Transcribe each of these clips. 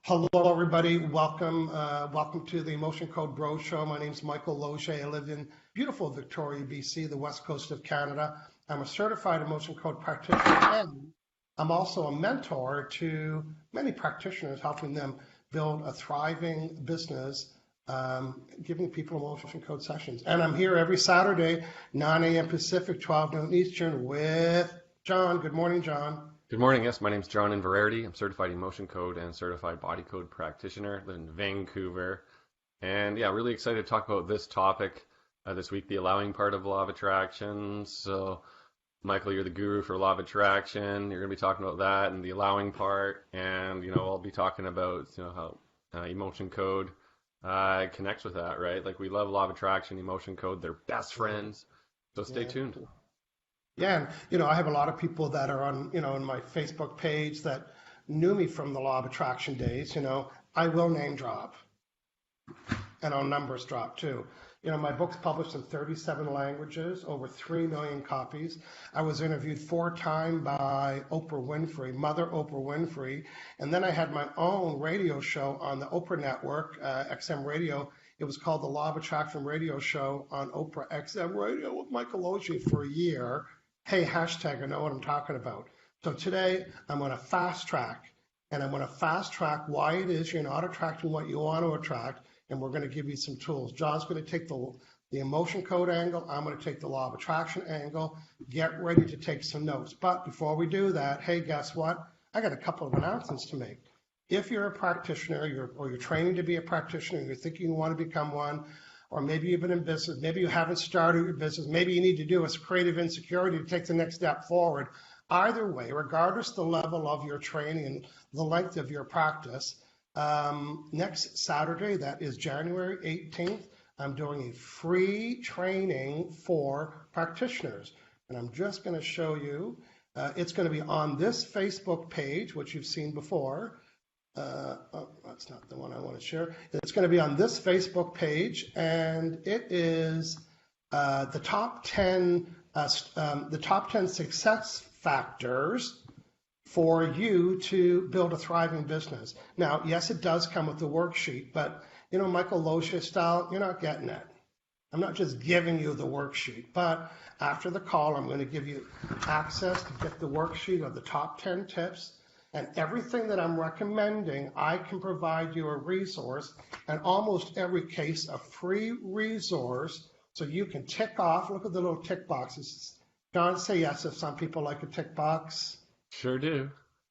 Hello, everybody. Welcome to the Emotion Code Bro Show. My name's Michael Loge. I live in beautiful Victoria, BC, the west coast of Canada. I'm a certified emotion code practitioner, and I'm also a mentor to many practitioners, helping them build a thriving business, giving people emotion code sessions. And I'm here every Saturday, 9 a.m. Pacific, 12 noon Eastern, with John. Good morning, John. Good morning. Yes, my name's John Inverarity. I'm certified emotion code and certified body code practitioner. Live in Vancouver. And yeah, really excited to talk about this topic this week, the allowing part of law of attraction. So, Michael, you're the guru for law of attraction. You're going to be talking about that and the allowing part. And, I'll be talking about, how emotion code connects with that, right? Like we love law of attraction, emotion code. They're best friends. So stay tuned. Yeah, and I have a lot of people that are on, in my Facebook page that knew me from the law of attraction days. I will name drop, and I'll numbers drop too. My book's published in 37 languages, over 3 million copies. I was interviewed 4 times by Oprah Winfrey, Mother Oprah Winfrey, and then I had my own radio show on the Oprah Network, XM Radio. It was called the Law of Attraction Radio Show on Oprah XM Radio with Michael Loge for a year. Hey, hashtag, I know what I'm talking about. So today I'm going to fast track, and I'm going to fast track why it is you're not attracting what you want to attract, and we're going to give you some tools. John's going to take the emotion code angle. I'm going to take the law of attraction angle. Get ready to take some notes. But before we do that, hey, guess what? I got a couple of announcements to make. If you're a practitioner, or you're training to be a practitioner, you're thinking you want to become one, or maybe you've been in business, maybe you haven't started your business, maybe you need to do a creative insecurity to take the next step forward. Either way, regardless the level of your training and the length of your practice, next Saturday, that is January 18th, I'm doing a free training for practitioners. And I'm just going to show you, it's going to be on this Facebook page, which you've seen before. That's not the one I want to share. It's going to be on this Facebook page, and it is the top 10 success factors for you to build a thriving business. Now, yes, it does come with the worksheet, but Michael Loge style, you're not getting it. I'm not just giving you the worksheet, but after the call, I'm going to give you access to get the worksheet of the top 10 tips. And everything that I'm recommending, I can provide you a resource, and almost every case, a free resource, so you can tick off. Look at the little tick boxes. John, say yes if some people like a tick box. Sure do.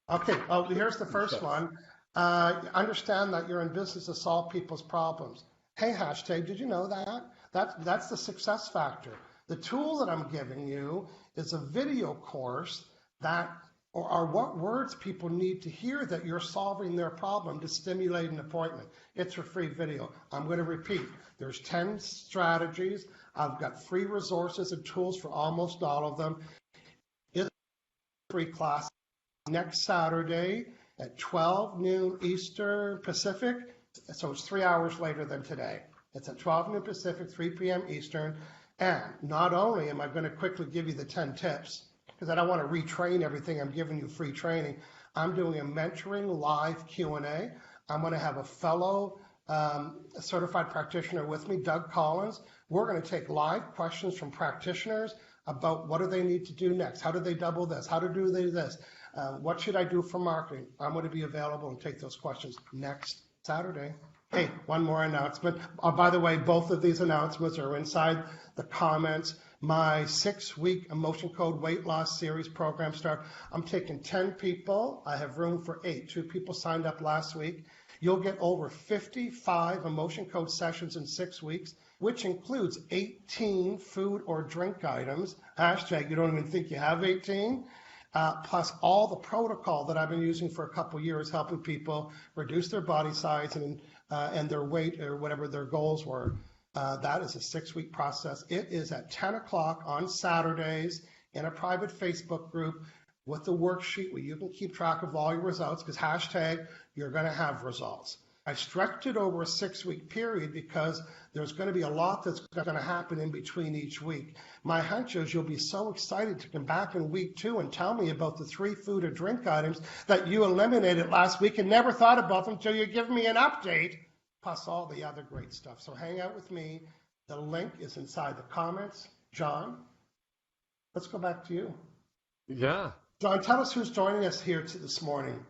Okay, here's the first one. Understand that you're in business to solve people's problems. Hey, hashtag, did you know that? That's the success factor. The tool that I'm giving you is a video course that or what words people need to hear that you're solving their problem to stimulate an appointment. It's a free video. I'm going to repeat. There's 10 strategies. I've got free resources and tools for almost all of them. It's a free class next Saturday at 12 noon Eastern Pacific. So it's 3 hours later than today. It's at 12 noon Pacific, 3 p.m. Eastern. And not only am I going to quickly give you the 10 tips, because I don't want to retrain everything. I'm giving you free training. I'm doing a mentoring live Q&A. I'm going to have a fellow certified practitioner with me, Doug Collins. We're going to take live questions from practitioners about what do they need to do next? How do they double this? How to do this? What should I do for marketing? I'm going to be available and take those questions next Saturday. Hey, one more announcement. By the way, both of these announcements are inside the comments. My 6-week emotion code weight loss series program start. I'm taking 10 people. I have room for 8. 2 people signed up last week. You'll get over 55 emotion code sessions in 6 weeks, which includes 18 food or drink items. Hashtag, you don't even think you have 18. Plus all the protocol that I've been using for a couple years, helping people reduce their body size and their weight or whatever their goals were. That is a 6-week process. It is at 10 o'clock on Saturdays in a private Facebook group with the worksheet where you can keep track of all your results, because hashtag, you're going to have results. I stretched it over a 6-week period because there's going to be a lot that's going to happen in between each week. My hunch is you'll be so excited to come back in week 2 and tell me about the 3 food or drink items that you eliminated last week and never thought about them until you give me an update, plus all the other great stuff. So hang out with me. The link is inside the comments. John, let's go back to you. Yeah. John, tell us who's joining us here this morning.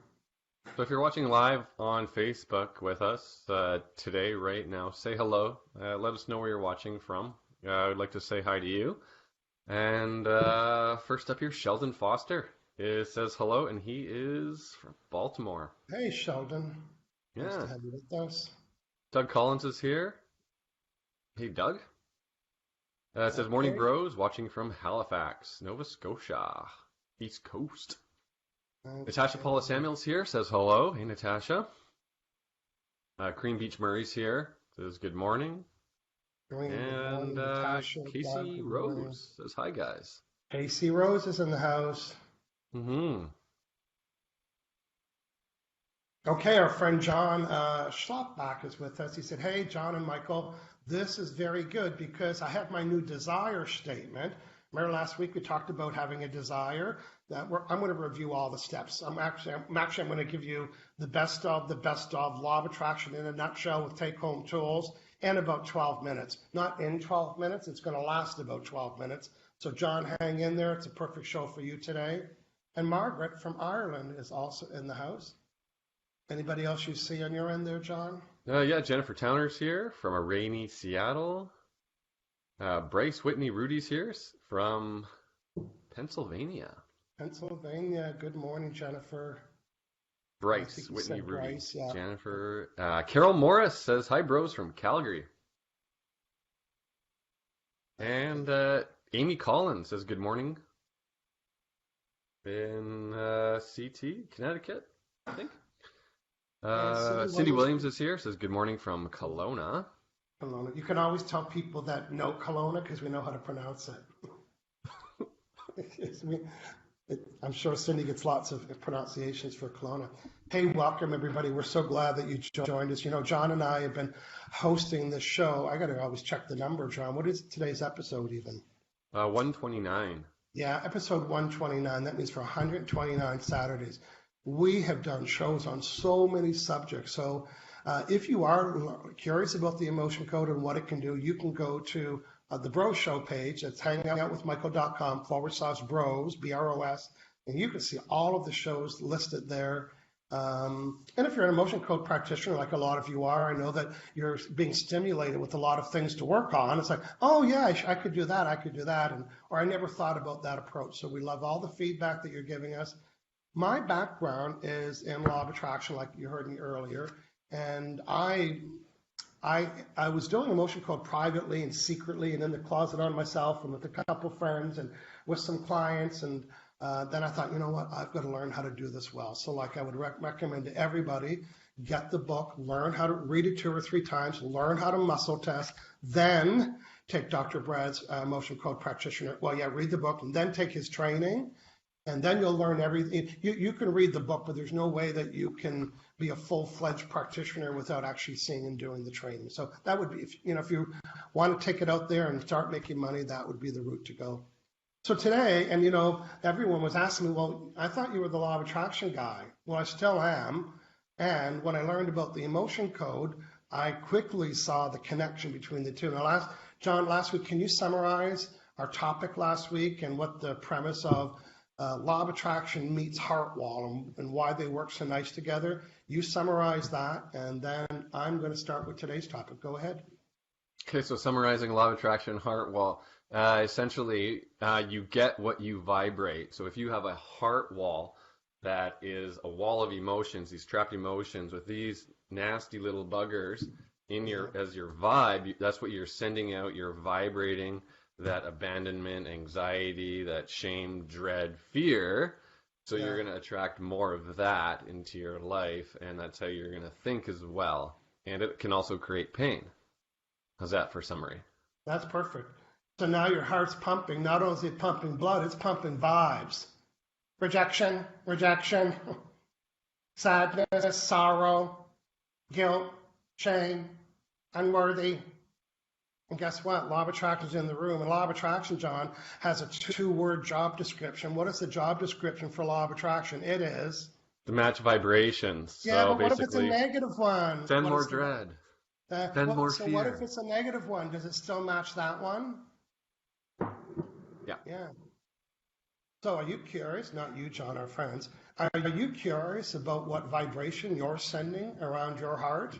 So if you're watching live on Facebook with us today, right now, say hello. Let us know where you're watching from. I would like to say hi to you. And first up here, Sheldon Foster says hello, and he is from Baltimore. Hey, Sheldon. Yeah. Nice to have you with us. Doug Collins is here. Hey, Doug. It says, Morning Bros, watching from Halifax, Nova Scotia, East Coast. Okay. Natasha Paula Samuels here, says hello. Hey, Natasha. Cream Beach Murray's here, says good morning. And Natasha, Casey Rose says hi, guys. Casey Rose is in the house. Mm-hmm. Okay, our friend John Schloppbach is with us. He said, hey, John and Michael, this is very good because I have my new desire statement. Remember last week we talked about having a desire? I'm going to review all the steps. I'm going to give you the best of law of attraction in a nutshell with take-home tools in about 12 minutes. Not in 12 minutes. It's going to last about 12 minutes. So John, hang in there. It's a perfect show for you today. And Margaret from Ireland is also in the house. Anybody else you see on your end there, John? Yeah, Jennifer Towner's here from a rainy Seattle. Bryce Whitney Rudy's here from Pennsylvania. Pennsylvania. Good morning, Jennifer. Bryce Whitney Rudy. Bryce, yeah. Jennifer. Carol Morris says hi, bros, from Calgary. And Amy Collins says good morning in CT, Connecticut, I think. Cindy Williams is here, says good morning from Kelowna. Kelowna. You can always tell people that know Kelowna because we know how to pronounce it. I'm sure Cindy gets lots of pronunciations for Kelowna. Hey, welcome everybody. We're so glad that you joined us. You know, John and I have been hosting this show. I got to always check the number, John. What is today's episode even? 129. Yeah, episode 129. That means for 129 Saturdays. We have done shows on so many subjects. So if you are curious about the emotion code and what it can do, you can go to the Bros Show page. It's hangoutwithmichael.com/bros, BROS, and you can see all of the shows listed there. And if you're an emotion code practitioner, like a lot of you are, I know that you're being stimulated with a lot of things to work on. It's like, oh yeah, I could do that, or I never thought about that approach. So we love all the feedback that you're giving us. My background is in law of attraction, like you heard me earlier, and I was doing emotion code privately and secretly and in the closet on myself and with a couple friends and with some clients, and then I thought, you know what, I've got to learn how to do this well. So like I would recommend to everybody, get the book, learn how to read it 2 or 3 times, learn how to muscle test, then take Dr. Brad's emotion code practitioner. Well, yeah, read the book and then take his training. And then you'll learn everything. You can read the book, but there's no way that you can be a full-fledged practitioner without actually seeing and doing the training. So that would be, if you want to take it out there and start making money, that would be the route to go. So today, and everyone was asking me, well, I thought you were the law of attraction guy. Well, I still am. And when I learned about the emotion code, I quickly saw the connection between the two. Now, John, last week, can you summarize our topic last week and what the premise of law of attraction meets heart wall and why they work so nice together? You summarize that, and then I'm going to start with today's topic. Go ahead. Okay, so summarizing law of attraction, heart wall. Essentially, you get what you vibrate. So if you have a heart wall that is a wall of emotions, these trapped emotions with these nasty little buggers as your vibe, that's what you're sending out. You're vibrating that abandonment, anxiety, that shame, dread, fear. So you're going to attract more of that into your life, and that's how you're going to think as well. And it can also create pain. How's that for summary? That's perfect. So now your heart's pumping. Not only is it pumping blood, it's pumping vibes. Rejection, sadness, sorrow, guilt, shame, unworthy. And guess what? Law of Attraction is in the room. And Law of Attraction, John, has a two-word job description. What is the job description for Law of Attraction? It is... to match vibrations. Yeah, So but what if it's a basically, negative one? send What more is the... dread, send more So fear. what if it's a negative one? Does it still match that one? Yeah. Yeah. So are you curious, not you, John, our friends, are you curious about what vibration you're sending around your heart?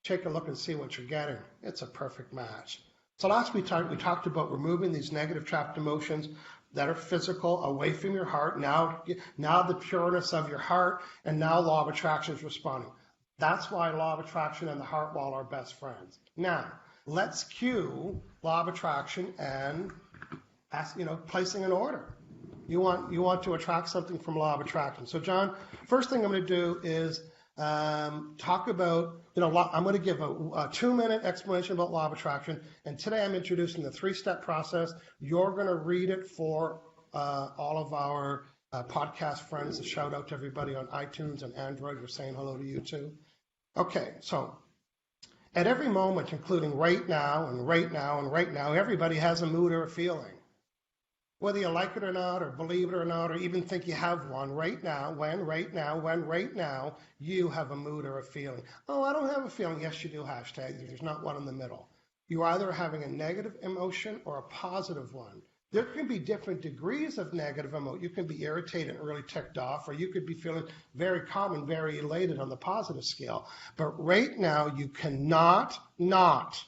Take a look and see what you're getting. It's a perfect match. So last we talked about removing these negative trapped emotions that are physical away from your heart. Now the pureness of your heart, and now Law of Attraction is responding. That's why Law of Attraction and the heart wall are best friends. Now, let's cue Law of Attraction and placing an order. You want to attract something from Law of Attraction. So John, first thing I'm going to do is talk about, I'm going to give a 2-minute explanation about Law of Attraction. And today I'm introducing the 3-step process. You're going to read it for all of our podcast friends. A shout out to everybody on iTunes and Android. We're saying hello to you too. Okay, so at every moment, including right now and right now and right now, everybody has a mood or a feeling. Whether you like it or not, or believe it or not, or even think you have one, right now, right now, you have a mood or a feeling. Oh, I don't have a feeling. Yes, you do, hashtag. There's not one in the middle. You're either having a negative emotion or a positive one. There can be different degrees of negative emotion. You can be irritated and really ticked off, or you could be feeling very calm and very elated on the positive scale. But right now, you cannot not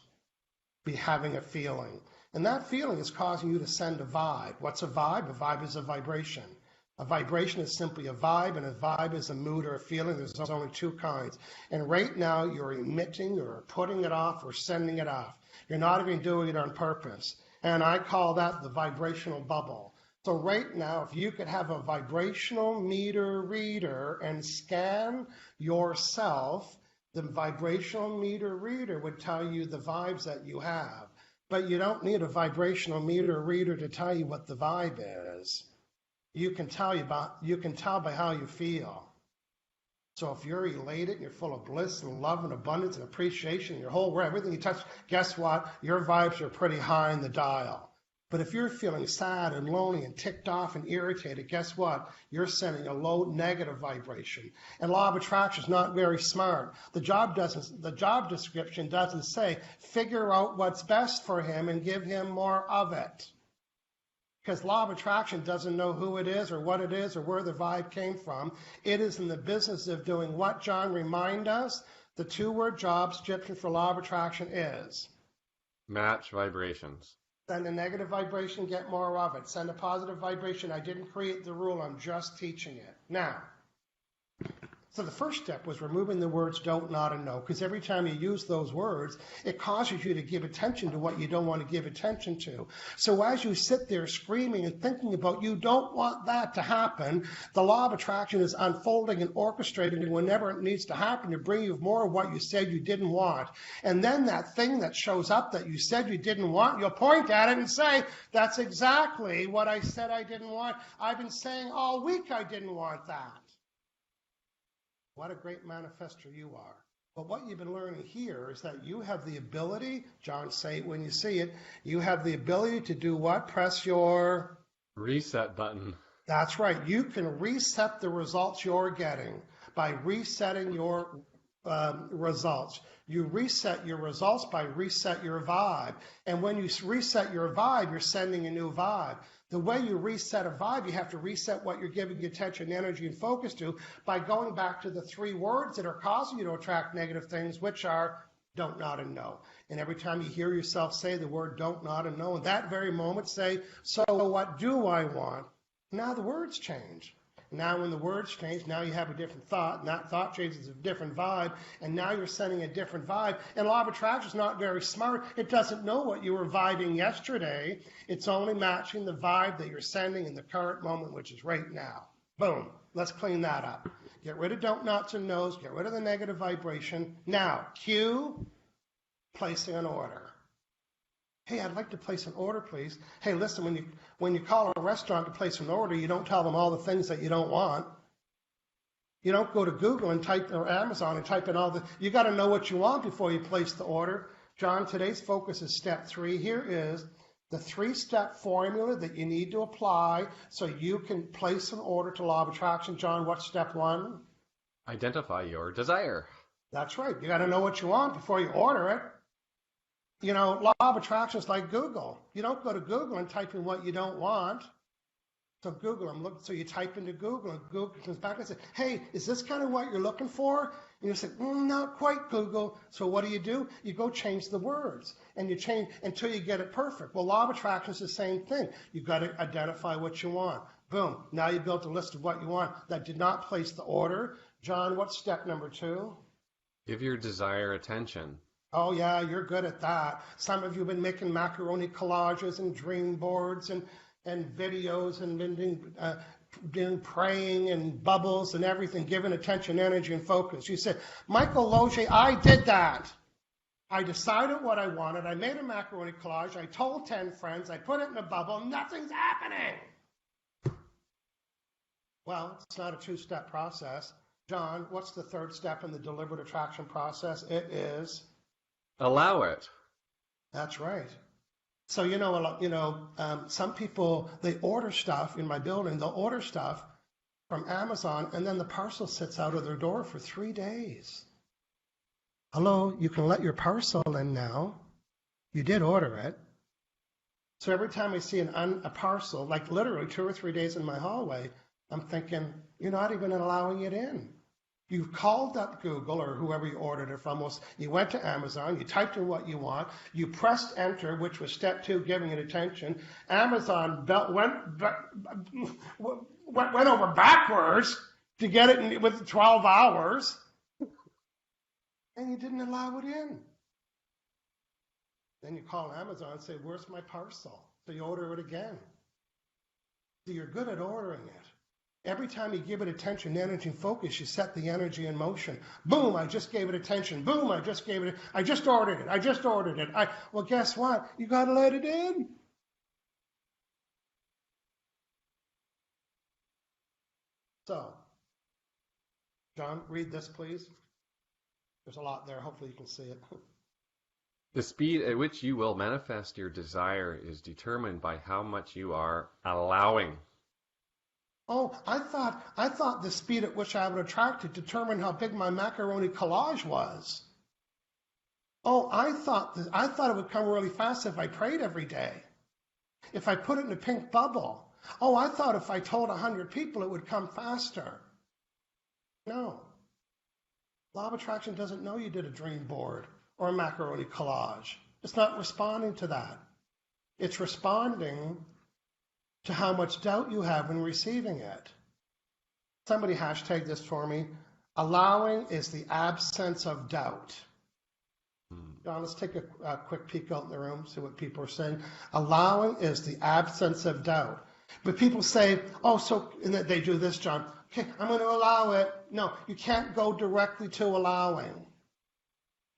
be having a feeling. And that feeling is causing you to send a vibe. What's a vibe? A vibe is a vibration. A vibration is simply a vibe, and a vibe is a mood or a feeling. There's only 2 kinds. And right now, you're emitting or putting it off or sending it off. You're not even doing it on purpose. And I call that the vibrational bubble. So right now, if you could have a vibrational meter reader and scan yourself, the vibrational meter reader would tell you the vibes that you have. But you don't need a vibrational meter reader to tell you what the vibe is. You can tell by how you feel. So if you're elated and you're full of bliss and love and abundance and appreciation, your whole world, everything you touch, guess what? Your vibes are pretty high in the dial. But if you're feeling sad and lonely and ticked off and irritated, guess what? You're sending a low negative vibration. And Law of Attraction is not very smart. The job description doesn't say figure out what's best for him and give him more of it. Because Law of Attraction doesn't know who it is or what it is or where the vibe came from. It is in the business of doing what, John? Remind us. The 2-word job description for Law of Attraction is? Match vibrations. Send a negative vibration, get more of it. Send a positive vibration. I didn't create the rule. I'm just teaching it. Now, so the first step was removing the words don't, not, and no, because every time you use those words, it causes you to give attention to what you don't want to give attention to. So as you sit there screaming and thinking about you don't want that to happen, the Law of Attraction is unfolding and orchestrating whenever it needs to happen to bring you more of what you said you didn't want. And then that thing that shows up that you said you didn't want, you'll point at it and say, that's exactly what I said I didn't want. I've been saying all week I didn't want that. What a great manifester you are. But what you've been learning here is that you have the ability, John, say it when you see it, you have the ability to do what? Press your... reset button. That's right. You can reset the results you're getting by resetting your results. You reset your results by reset your vibe. And when you reset your vibe, you're sending a new vibe. The way you reset a vibe, you have to reset what you're giving your attention, energy, and focus to by going back to the 3 words that are causing you to attract negative things, which are don't, not, and no. And every time you hear yourself say the word don't, not, and no, in that very moment say, so what do I want? Now the words change. Now when the words change, now you have a different thought, and that thought changes a different vibe, and now you're sending a different vibe. And Law of Attraction is not very smart. It doesn't know what you were vibing yesterday. It's only matching the vibe that you're sending in the current moment, which is right now. Boom. Let's clean that up. Get rid of don't, nots, and no's. Get rid of the negative vibration. Now, cue placing an order. Hey, I'd like to place an order, please. Hey, listen, when you call a restaurant to place an order, you don't tell them all the things that you don't want. You don't go to Google and type or Amazon and type in all the, you got to know what you want before you place the order. John, today's focus is step 3. Here is the 3-step formula that you need to apply so you can place an order to law of attraction. John, what's step 1? Identify your desire. That's right. You got to know what you want before you order it. You know, law of attraction is like Google. You don't go to Google and type in what you don't want. So Google, so you type into Google, and Google comes back and says, hey, is this kind of what you're looking for? And you say, not quite, Google. So what do? You go change the words, and you change until you get it perfect. Well, law of attraction is the same thing. You've got to identify what you want. Boom. Now you built a list of what you want that did not place the order. John, what's step number 2? Give your desire attention. Oh, yeah, you're good at that. Some of you have been making macaroni collages and dream boards and videos and been praying and bubbles and everything, giving attention, energy, and focus. You said, Michael Loge, I did that. I decided what I wanted. I made a macaroni collage. I told 10 friends. I put it in a bubble. Nothing's happening. Well, it's not a 2-step process. John, what's the 3rd step in the deliberate attraction process? It is allow it. That's right. So, some people, they order stuff in my building. They'll order stuff from Amazon, and then the parcel sits out of their door for 3 days. Hello, you can let your parcel in now. You did order it. So every time I see a parcel, like literally 2 or 3 days in my hallway, I'm thinking, you're not even allowing it in. You called up Google or whoever you ordered it from. You went to Amazon, you typed in what you want, you pressed enter, which was step 2, giving it attention. Amazon went over backwards to get it with 12 hours, and you didn't allow it in. Then you call Amazon and say, where's my parcel? So you order it again. So you're good at ordering it. Every time you give it attention, energy, and focus, you set the energy in motion. Boom, I just gave it attention. Boom, I just ordered it. Well, guess what? You got to let it in. So, John, read this, please. There's a lot there. Hopefully you can see it. The speed at which you will manifest your desire is determined by how much you are allowing. Oh, I thought the speed at which I would attract it determined how big my macaroni collage was. Oh, I thought it would come really fast if I prayed every day. If I put it in a pink bubble. Oh, I thought if I told 100 people it would come faster. No. Law of attraction doesn't know you did a dream board or a macaroni collage. It's not responding to that. It's responding to how much doubt you have when receiving it. Somebody hashtag this for me. Allowing is the absence of doubt. John, let's take a quick peek out in the room, see what people are saying. Allowing is the absence of doubt. But people say, and they do this, John. Okay, I'm going to allow it. No, you can't go directly to allowing.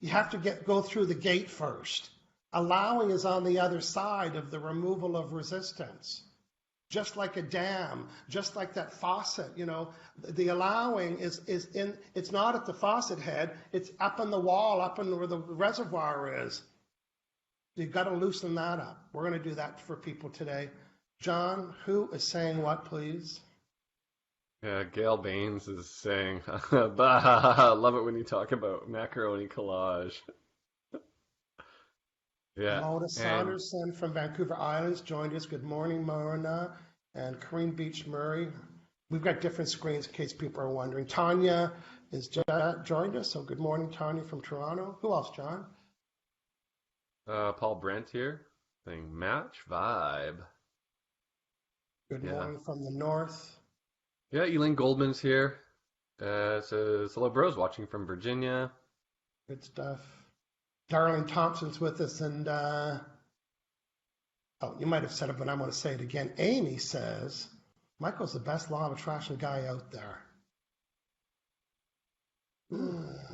You have to go through the gate first. Allowing is on the other side of the removal of resistance. Just like a dam, just like that faucet, the allowing it's not at the faucet head, it's up on the wall, up in where the reservoir is. You've got to loosen that up. We're going to do that for people today. John, who is saying what, please? Yeah, Gail Baines is saying, I love it when you talk about macaroni collage. Yeah. Mona Saunderson from Vancouver Islands joined us. Good morning, Mona. And Corinne Beach Murray. We've got different screens in case people are wondering. Tanya is joined us. So good morning, Tanya from Toronto. Who else, John? Paul Brent here saying match vibe. Good morning from the north. Yeah, Elaine Goldman's here. Says, hello, bros, watching from Virginia. Good stuff. Darlene Thompson's with us, and you might have said it, but I'm going to say it again. Amy says, Michael's the best law of attraction guy out there.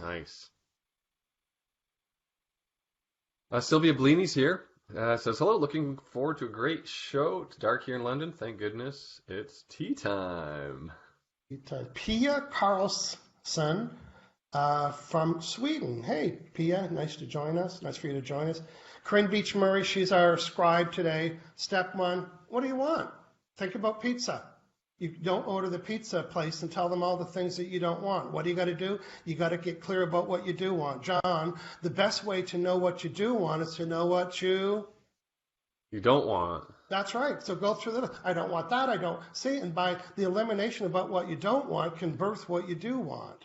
Nice. Sylvia Bellini's here. Says, hello, looking forward to a great show. It's dark here in London. Thank goodness it's tea time. Pia Carlson from Sweden. Hey, Pia, nice to join us. Nice for you to join us. Corinne Beach Murray, she's our scribe today. Step one, what do you want? Think about pizza. You don't order the pizza place and tell them all the things that you don't want. What do you got to do? You got to get clear about what you do want. John, the best way to know what you do want is to know what you don't want. That's right. So go through the, I don't want that. I don't see. And by the elimination about what you don't want can birth what you do want.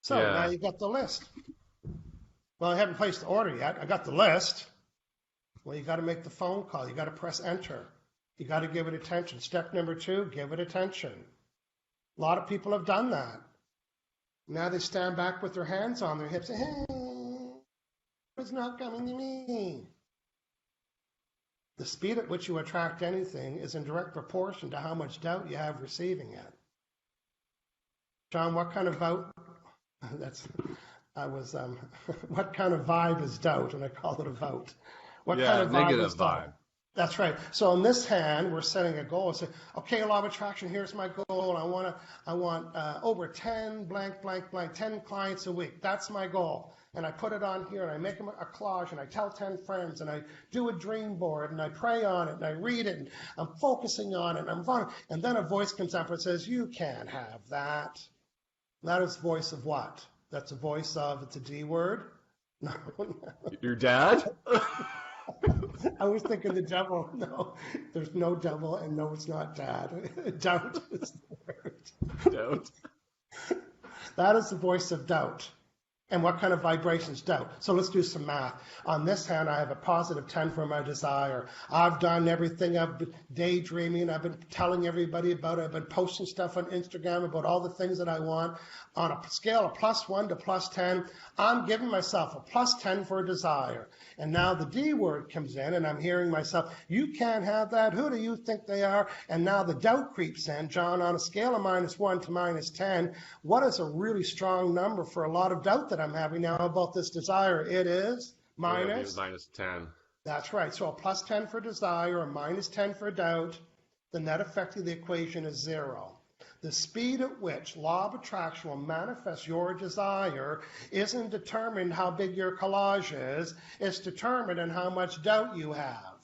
So Yeah. now you've got the list. Well, I haven't placed the order yet. I got the list. Well, you got to make the phone call. You got to press enter. You got to give it attention. Step number 2, give it attention. A lot of people have done that. Now they stand back with their hands on their hips. Hey, it's not coming to me. The speed at which you attract anything is in direct proportion to how much doubt you have receiving it. John, what kind of doubt? What kind of vibe is doubt? And I call it a vote. What kind of vibe negative is doubt? vibe. That's right. So in this hand, we're setting a goal. Say, okay, law of attraction, here's my goal. I want over 10 blank, blank, blank, 10 clients a week. That's my goal. And I put it on here and I make a collage and I tell 10 friends and I do a dream board and I pray on it and I read it and I'm focusing on it and then a voice comes up and says, you can't have that. That is voice of what? That's a voice of, it's a D word? No. Your dad? I was thinking the devil. No, there's no devil, and no, it's not dad. Doubt is the word. Doubt. That is the voice of doubt. And what kind of vibrations? Doubt. So let's do some math. On this hand, I have a positive 10 for my desire. I've done everything. I've been daydreaming. I've been telling everybody about it. I've been posting stuff on Instagram about all the things that I want. On a scale of +1 to +10, I'm giving myself a +10 for a desire. And now the D word comes in, and I'm hearing myself, you can't have that. Who do you think they are? And now the doubt creeps in. John, on a scale of -1 to -10, what is a really strong number for a lot of doubt that I'm having now about this desire? It is -10. That's right. So a +10 for desire, a -10 for doubt. The net effect of the equation is 0. The speed at which law of attraction will manifest your desire isn't determined how big your collage is. It's determined in how much doubt you have.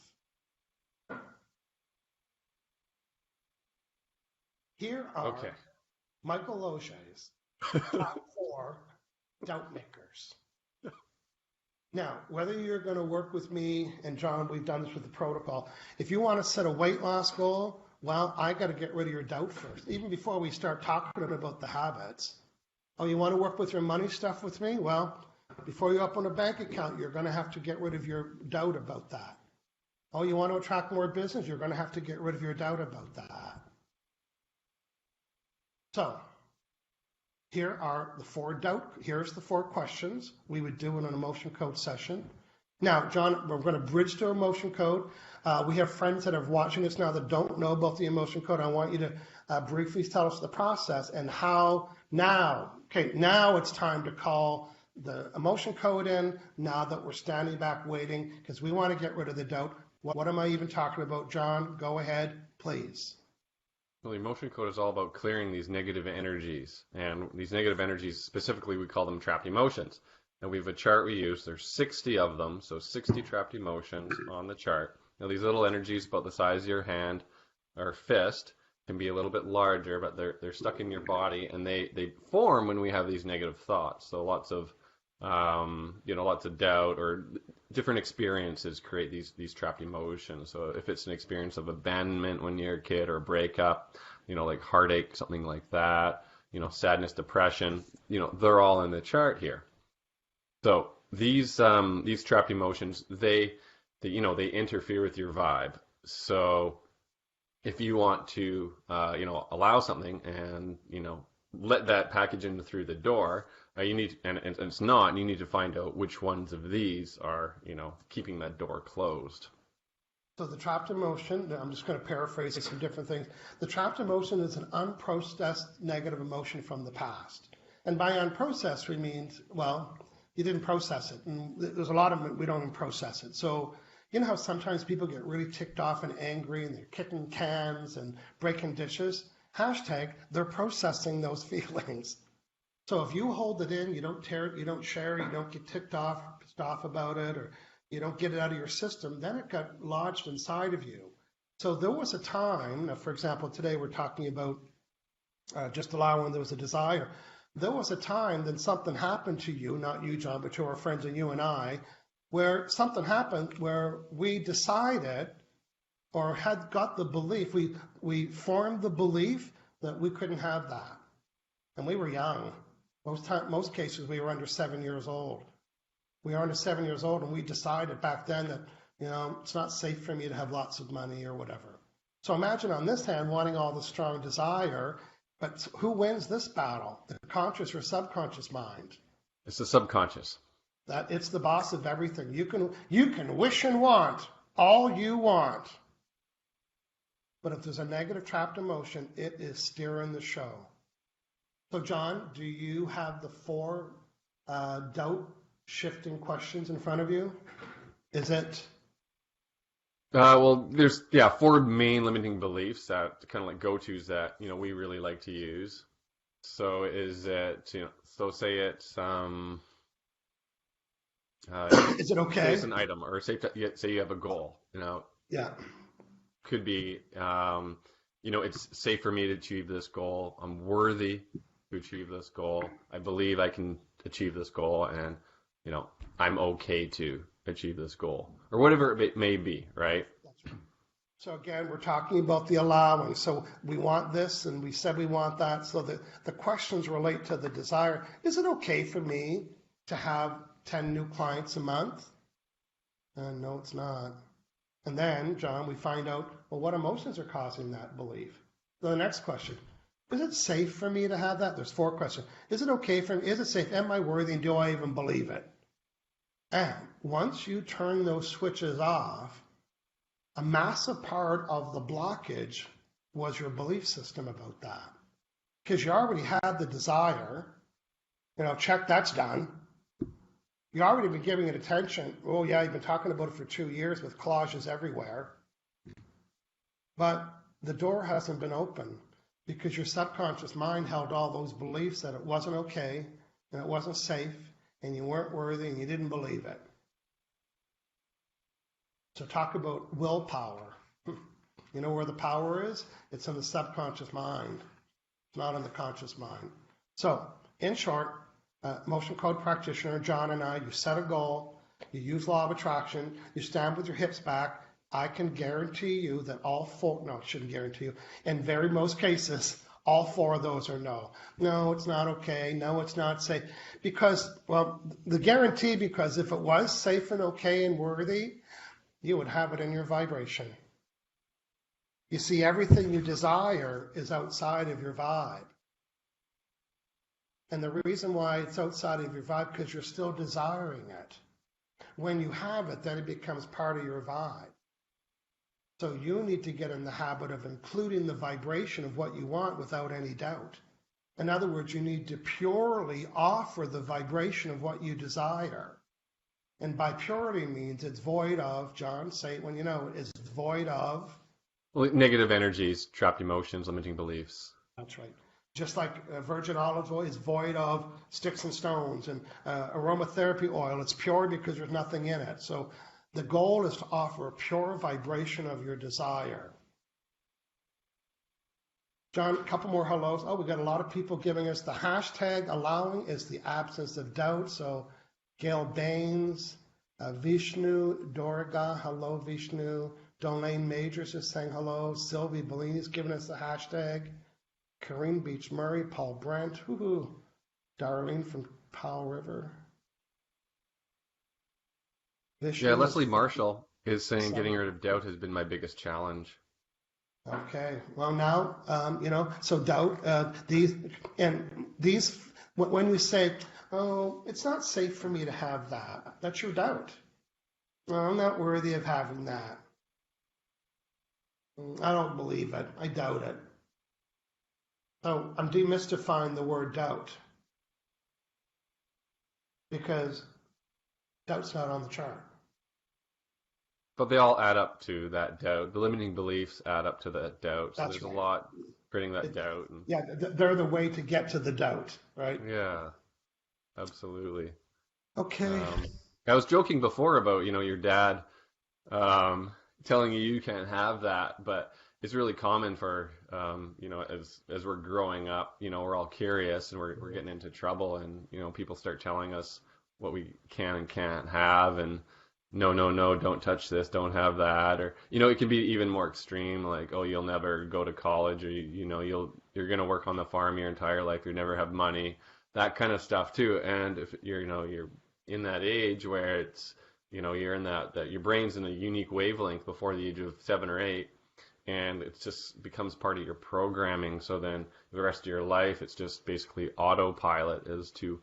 Here are Michael Loge's top 4 doubt makers. Now, whether you're going to work with me, and John, we've done this with the protocol, if you want to set a weight loss goal, well, I got to get rid of your doubt first, even before we start talking about the habits. Oh, you want to work with your money stuff with me? Well, before you open a bank account, you're going to have to get rid of your doubt about that. Oh, you want to attract more business? You're going to have to get rid of your doubt about that. So, here are the 4 here's the 4 questions we would do in an emotion code session. Now, John, we're going to bridge to emotion code. We have friends that are watching us now that don't know about the emotion code. I want you to briefly tell us the process and how now. Okay, now it's time to call the emotion code in now that we're standing back waiting because we want to get rid of the doubt. What am I even talking about, John? Go ahead, please. Well, the emotion code is all about clearing these negative energies. And these negative energies, specifically, we call them trapped emotions. And we have a chart we use. There's 60 of them, so 60 trapped emotions on the chart. Now, these little energies about the size of your hand or fist can be a little bit larger, but they're stuck in your body, and they form when we have these negative thoughts. So lots of doubt or different experiences create these trapped emotions. So if it's an experience of abandonment when you're a kid or a breakup, like heartache, something like that, sadness, depression, they're all in the chart here. So these trapped emotions, they interfere with your vibe. So if you want to, allow something and, let that package in through the door, you need, and it's not, you need to find out which ones of these are, keeping that door closed. So the trapped emotion, I'm just going to paraphrase some different things. The trapped emotion is an unprocessed negative emotion from the past. And by unprocessed, we mean, well, you didn't process it. And there's a lot of it, we don't even process it. So you know how sometimes people get really ticked off and angry and they're kicking cans and breaking dishes? hashtag, they're processing those feelings. So if you hold it in, you don't tear it, you don't share it, you don't get ticked off, pissed off about it, or you don't get it out of your system, then it got lodged inside of you. So there was a time, for example, today we're talking about just allowing there was a desire. There was a time then something happened to you, not you, John, but to our friends and you and I, where something happened where we decided or had got the belief, we formed the belief that we couldn't have that. And we were young. Most cases we were under 7 years old. We were under 7 years old and we decided back then that, it's not safe for me to have lots of money or whatever. So imagine on this hand wanting all the strong desire, but who wins this battle? The conscious or subconscious mind? It's the subconscious. That it's the boss of everything. You can wish and want all you want. But if there's a negative trapped emotion, it is steering the show. So John, do you have the 4 doubt shifting questions in front of you? Is it? Well, there's 4 main limiting beliefs that kind of like go-tos that we really like to use. So is it so say it's is it okay? Say it's an item, or say you have a goal. Yeah. Could be it's safe for me to achieve this goal. I'm worthy to achieve this goal. I believe I can achieve this goal, and I'm okay to achieve this goal, or whatever it may be, right? That's right. So again, we're talking about the allowing. So we want this, and we said we want that. So the questions relate to the desire. Is it okay for me to have 10 new clients a month? No, it's not. And then, John, we find out, well, what emotions are causing that belief? So the next question, is it safe for me to have that? There's 4 questions. Is it okay for me? Is it safe? Am I worthy? And do I even believe it? And once you turn those switches off, a massive part of the blockage was your belief system about that. Because you already had the desire, check, that's done. You already been giving it attention. Oh yeah, you've been talking about it for 2 years with collages everywhere. But the door hasn't been open because your subconscious mind held all those beliefs that it wasn't okay and it wasn't safe and you weren't worthy and you didn't believe it. So talk about willpower. You know where the power is? It's in the subconscious mind. It's not in the conscious mind. So in short, motion code practitioner, John and I, you set a goal, you use law of attraction, you stand with your hips back. I can guarantee you that all 4, no, I shouldn't guarantee you, in very most cases, all 4 of those are no. No, it's not okay. No, it's not safe. Because, well, the guarantee, because if it was safe and okay and worthy, you would have it in your vibration. You see, everything you desire is outside of your vibe. And the reason why it's outside of your vibe, because you're still desiring it. When you have it, then it becomes part of your vibe. So you need to get in the habit of including the vibration of what you want without any doubt. In other words, you need to purely offer the vibration of what you desire. And by purity means it's void of, John, say it when you know it, it's void of. Well, negative energies, trapped emotions, limiting beliefs. That's right. Just like virgin olive oil is void of sticks and stones, and aromatherapy oil, it's pure because there's nothing in it. So the goal is to offer a pure vibration of your desire. John, a couple more hellos. Oh, we got a lot of people giving us the hashtag allowing is the absence of doubt. So Gail Baines, Vishnu, Dorga, hello Vishnu. Dolane Majors is saying hello. Sylvie Bellini's giving us the hashtag. Corinne Beach Murray, Paul Brent, woohoo. Darlene from Powell River. Vishnu Yeah, Leslie Marshall is saying getting rid of doubt has been my biggest challenge. Okay, well now, so doubt, when you say, oh, it's not safe for me to have that, that's your doubt. Well, I'm not worthy of having that. I don't believe it. I doubt it. So I'm demystifying the word doubt because doubt's not on the chart. But they all add up to that doubt. The limiting beliefs add up to that doubt. So That's there's right. a lot creating that doubt. And Yeah, they're the way to get to the doubt, right? yeah, absolutely. Okay. Um, I was joking before about, your dad um, telling you can't have that, but it's really common for, as we're growing up, we're all curious and we're getting into trouble, and people start telling us what we can and can't have, and no, no, no, don't touch this, don't have that, or it can be even more extreme, like, oh, you'll never go to college, or you're gonna work on the farm your entire life, you never have money, that kind of stuff too. And if you're in that age where it's you're in that your brain's in a unique wavelength before the age of 7 or 8, and it just becomes part of your programming. So then the rest of your life, it's just basically autopilot as to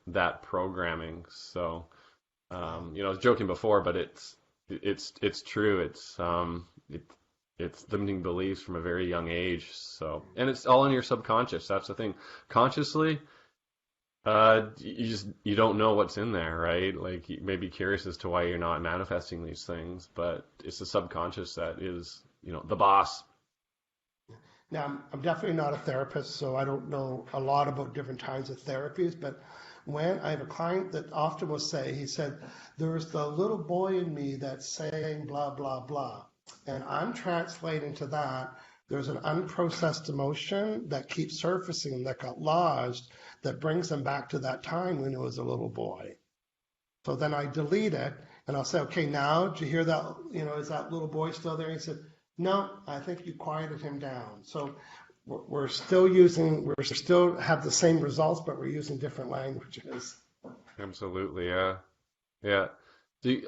that programming. So I was joking before, but it's true. It's limiting beliefs from a very young age. So, and it's all in your subconscious. That's the thing. Consciously, you don't know what's in there, right? Like, you may be curious as to why you're not manifesting these things, but it's the subconscious that is, the boss. Now, I'm definitely not a therapist, so I don't know a lot about different kinds of therapies, but when I have a client that often will say, he said, there's the little boy in me that's saying blah, blah, blah. And I'm translating to that, there's an unprocessed emotion that keeps surfacing that got lodged that brings them back to that time when he was a little boy. So then I delete it and I'll say, okay, now, did you hear that? Is that little boy still there? He said, no, I think you quieted him down. So we're still have the same results, but we're using different languages. Absolutely, yeah. Yeah.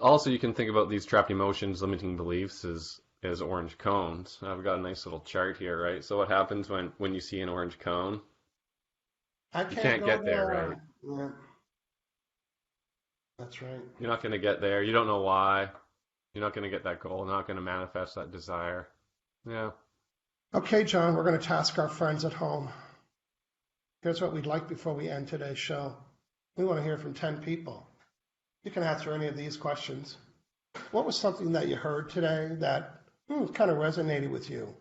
Also, you can think about these trapped emotions, limiting beliefs as orange cones. I've got a nice little chart here, right? So what happens when you see an orange cone? I You can't can't go get there, right? there. Yeah, that's right. You're not going to get there. You don't know why. You're not going to get that goal. Not going to manifest that desire. Yeah. Okay, John, we're going to task our friends at home. Here's what we'd like before we end today's show. We want to hear from 10 people. You can answer any of these questions. What was something that you heard today that kind of resonated with you?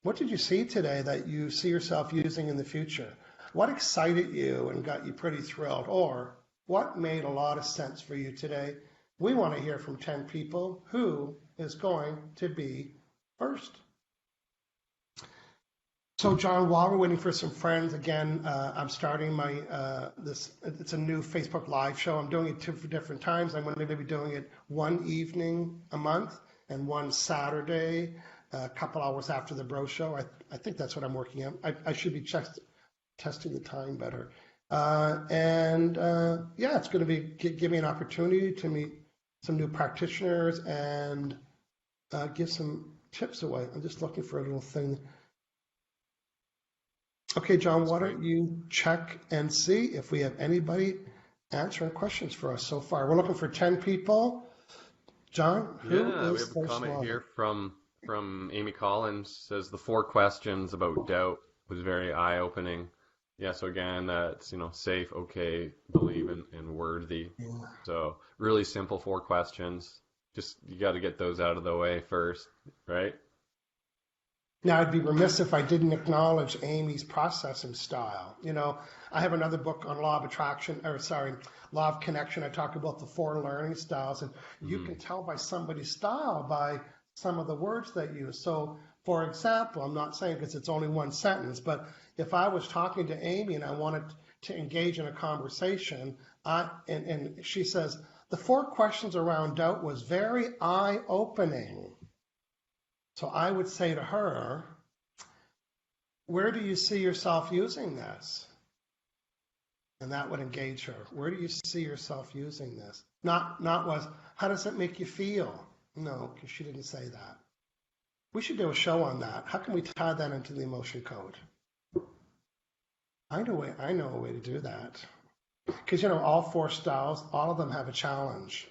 What did you see today that you see yourself using in the future? What excited you and got you pretty thrilled? Or what made a lot of sense for you today? We want to hear from 10 people. Who is going to be first? So, John, while we're waiting for some friends, again, I'm starting my it's a new Facebook Live show. I'm doing it 2 different times. I'm going to be doing it one evening a month and one Saturday, a couple hours after the Bro Show. I think that's what I'm working on. I should be testing the time better. Yeah, it's going to be give me an opportunity to meet some new practitioners and give some tips away. I'm just looking for a little thing. Okay, John, why don't you check and see if we have anybody answering questions for us so far. We're looking for 10 people. John, who Yeah, we is have a first comment one? here from Amy Collins. Says the 4 questions about doubt was very eye-opening. Yeah, so again, that's safe, okay, believe, and worthy. Yeah. So really simple 4 questions. Just you got to get those out of the way first, right? Now, I'd be remiss if I didn't acknowledge Amy's processing style. I have another book on law of connection. I talk about the 4 learning styles, and you can tell by somebody's style by some of the words they use. So, for example, I'm not saying because it's only one sentence, but if I was talking to Amy and I wanted to engage in a conversation, and she says, the 4 questions around doubt was very eye-opening. So I would say to her, where do you see yourself using this? And that would engage her. Where do you see yourself using this? Not was, how does it make you feel? No, because she didn't say that. We should do a show on that. How can we tie that into the emotion code? I know a way to do that. Because, all 4 styles, all of them have a challenge.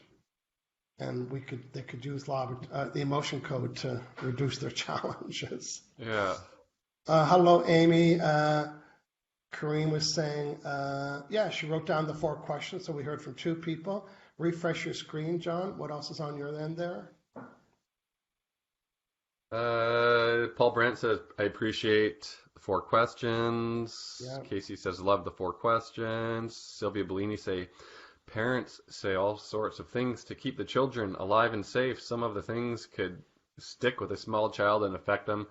And they could use the emotion code to reduce their challenges. Yeah. Hello, Amy. Kareem was saying, yeah, she wrote down the 4 questions, so we heard from 2 people. Refresh your screen, John. What else is on your end there? Paul Brent says, I appreciate the 4 questions. Yeah. Casey says, love the 4 questions. Sylvia Bellini say, parents say all sorts of things to keep the children alive and safe. Some of the things could stick with a small child and affect them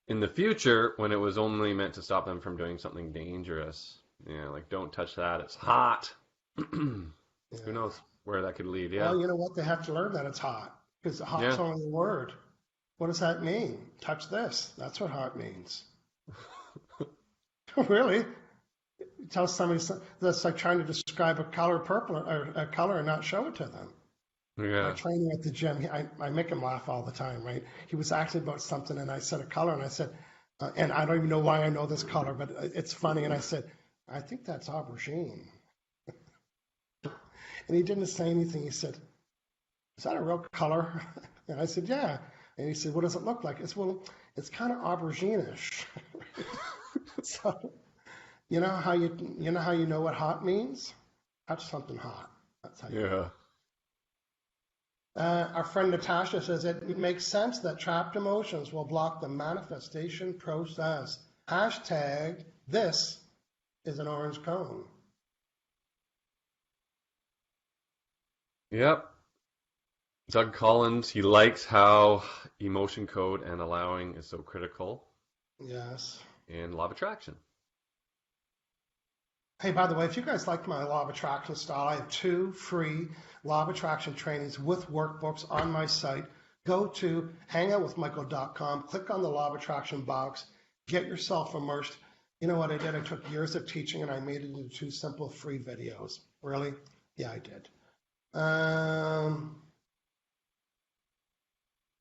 in the future when it was only meant to stop them from doing something dangerous. Yeah, like don't touch that. It's hot. Who Yeah. knows where that could lead? Yeah. Well, you know what? They have to learn that it's hot because hot's Yeah. only a word. What does that mean? Touch this. That's what hot means. Really? Tell somebody that's like trying to describe a color purple or a color and not show it to them. My Yeah. trainer at the gym, I make him laugh all the time, right? He was asking about something and I said a color and I said, and I don't even know why I know this color, but it's funny. And I said, I think that's aubergine. And he didn't say anything. He said, is that a real color? And I said, yeah. And he said, what does it look like? It's, well, it's kind of aubergine-ish. So, you know what hot means? Touch something hot. That's how you know. Yeah. Our friend Natasha says it makes sense that trapped emotions will block the manifestation process. Hashtag this is an orange cone. Yep. Doug Collins, he likes how emotion code and allowing is so critical Yes. in law of attraction. Hey, by the way, if you guys like my law of attraction style, I have 2 free law of attraction trainings with workbooks on my site. Go to HangoutWithMichael.com, click on the law of attraction box, get yourself immersed. You know what I did? I took years of teaching and I made it into 2 simple free videos. Really? Yeah, I did.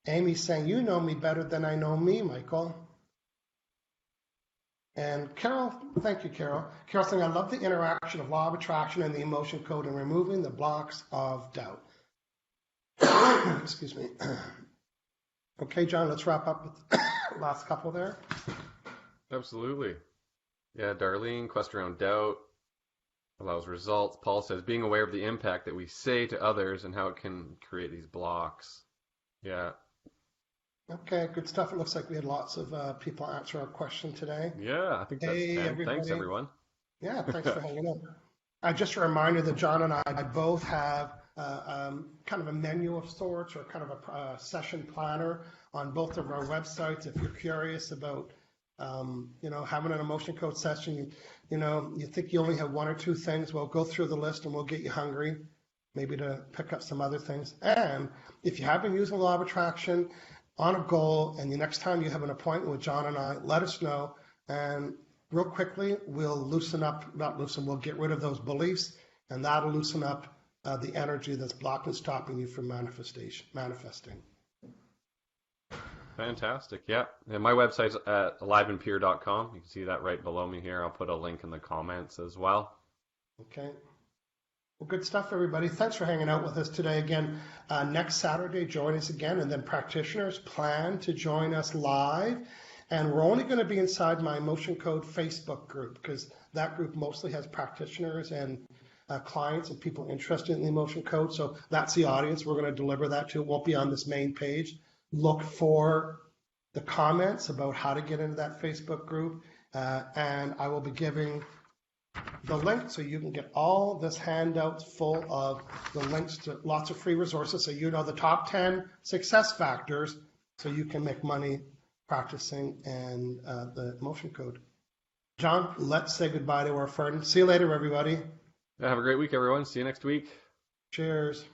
Amy's saying, you know me better than I know me, Michael. And Carol, thank you, Carol. Carol saying, I love the interaction of law of attraction and the emotion code and removing the blocks of doubt. Excuse me. Okay, John, let's wrap up with the last couple there. Absolutely. Yeah, Darlene, question around doubt allows results. Paul says, being aware of the impact that we say to others and how it can create these blocks. Yeah. Okay, good stuff. It looks like we had lots of people answer our question today. Yeah, I think that's Hey, 10. everybody. Thanks, everyone. Yeah, thanks for hanging out. Just a reminder that John and I both have kind of a menu of sorts or kind of a session planner on both of our websites. If you're curious about, having an emotion code session, you think you only have 1 or 2 things, well, go through the list and we'll get you hungry, maybe to pick up some other things. And if you have been using law of attraction on a goal and the next time you have an appointment with John and I, let us know. And real quickly, we'll we'll get rid of those beliefs and that'll loosen up the energy that's blocking, stopping you from manifesting. Fantastic. Yeah. And my website's at aliveandpure.com. You can see that right below me here. I'll put a link in the comments as well. Okay. Well, good stuff, everybody. Thanks for hanging out with us today. Again, next Saturday, join us again. And then practitioners plan to join us live. And we're only going to be inside my Emotion Code Facebook group because that group mostly has practitioners and clients and people interested in the Emotion Code. So that's the audience we're going to deliver that to. It won't be on this main page. Look for the comments about how to get into that Facebook group. And I will be giving the link so you can get all this handout full of the links to lots of free resources so you know the top 10 success factors so you can make money practicing and the emotion code. John, let's say goodbye to our friend. See you later, everybody. Yeah, have a great week, everyone. See you next week. Cheers.